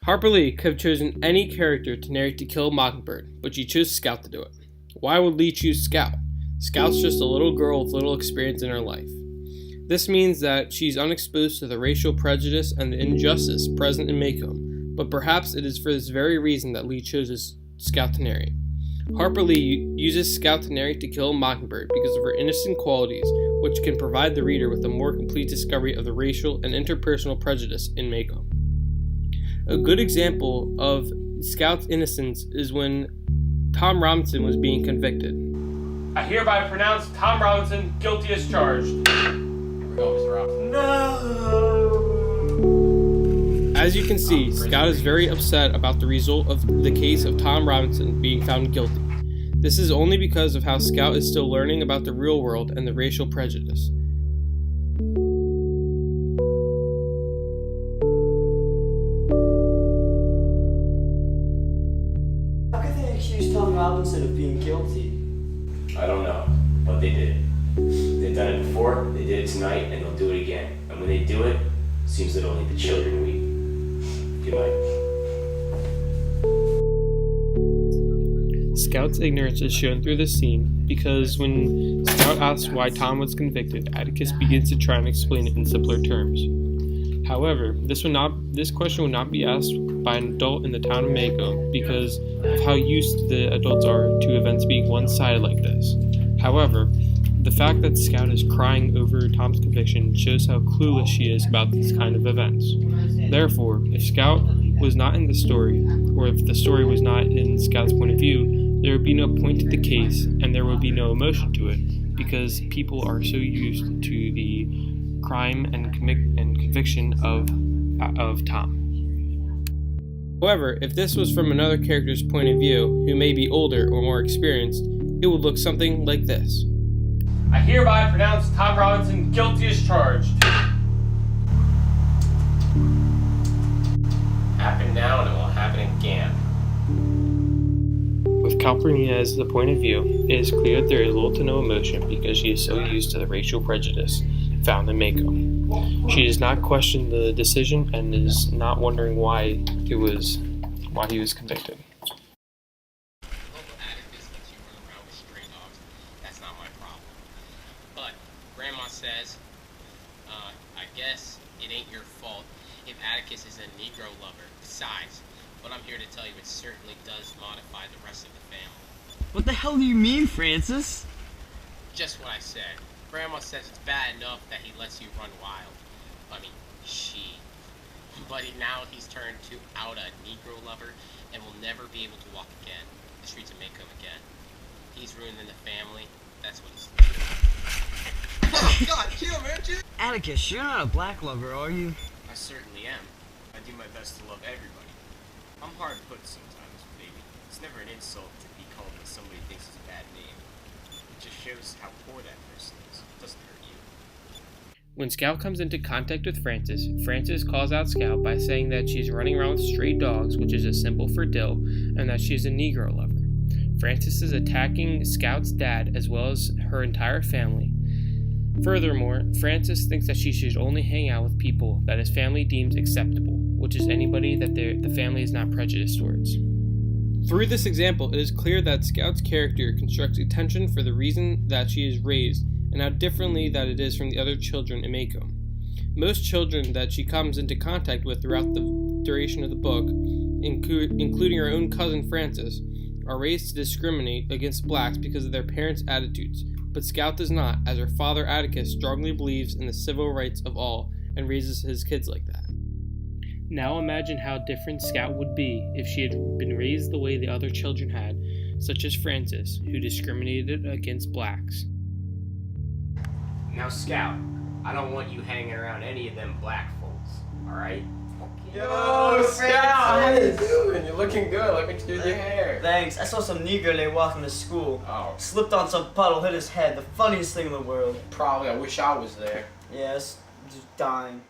Harper Lee could have chosen any character to narrate To Kill a Mockingbird, but she chose Scout to do it. Why would Lee choose Scout? Scout's just a little girl with little experience in her life. This means that she's unexposed to the racial prejudice and the injustice present in Macomb, but perhaps it is for this very reason that Lee chooses Scout to narrate. Harper Lee uses Scout to narrate To Kill a Mockingbird because of her innocent qualities, which can provide the reader with a more complete discovery of the racial and interpersonal prejudice in Macomb. A good example of Scout's innocence is when Tom Robinson was being convicted. I hereby pronounce Tom Robinson guilty as charged. Here we go, Mr. Robinson. No! As you can see, Scout is very upset about the result of the case of Tom Robinson being found guilty. This is only because of how Scout is still learning about the real world and the racial prejudice. How could they accuse Tom Robinson of being guilty? I don't know, but they did. They've done it before, they did it tonight, and they'll do it again. And when they do it, it seems that only the children weep. Good night. Scout's ignorance is shown through this scene because when Scout asks why Tom was convicted, Atticus begins to try and explain it in simpler terms. However, this question would not be asked by an adult in the town of Macomb because of how used the adults are to events being one-sided like this. However, the fact that Scout is crying over Tom's conviction shows how clueless she is about these kind of events. Therefore, if Scout was not in the story, or if the story was not in Scout's point of view, there would be no point to the case and there would be no emotion to it because people are so used to the crime and conviction of Tom. However, if this was from another character's point of view, who may be older or more experienced, it would look something like this. I hereby pronounce Tom Robinson guilty as charged. Happened now and it will happen again. With Calpurnia as the point of view, it is clear that there is little to no emotion because she is so used to the racial prejudice found in Macomb. She does not question the decision and is not wondering why he was convicted. That's not my problem. But Grandma says, I guess it ain't your fault if Atticus is a Negro lover. Besides, what I'm here to tell you, it certainly does modify the rest of the family. What the hell do you mean, Francis? Just what I said. Grandma says it's bad enough that he lets you run wild. I mean, she. But now he's turned to out a Negro lover and will never be able to walk again the streets of Macomb again. He's ruining the family. That's what he's doing. Oh, God, chill, man, chill. Atticus, you're not a black lover, are you? I certainly am. I do my best to love everybody. I'm hard put sometimes, baby. It's never an insult to be called what somebody thinks is a bad name. It just shows how poor that person is. It doesn't hurt you. When Scout comes into contact with Francis, Francis calls out Scout by saying that she's running around with stray dogs, which is a symbol for Dill, and that she's a Negro lover. Francis is attacking Scout's dad as well as her entire family. Furthermore, Francis thinks that she should only hang out with people that his family deems acceptable, which is anybody that the family is not prejudiced towards. Through this example, it is clear that Scout's character constructs attention for the reason that she is raised, and how differently that it is from the other children in Macomb. Most children that she comes into contact with throughout the duration of the book, including her own cousin Francis, are raised to discriminate against blacks because of their parents' attitudes, but Scout does not, as her father Atticus strongly believes in the civil rights of all and raises his kids like that. Now imagine how different Scout would be if she had been raised the way the other children had, such as Francis, who discriminated against blacks. Now, Scout, I don't want you hanging around any of them black folks, alright? Yo, Scout, how you doing? You're looking good. Let me do your hair. Thanks. I saw some Negro named walking to school. Oh. Slipped on some puddle, hit his head. The funniest thing in the world. Probably. I wish I was there. Yes, just dying.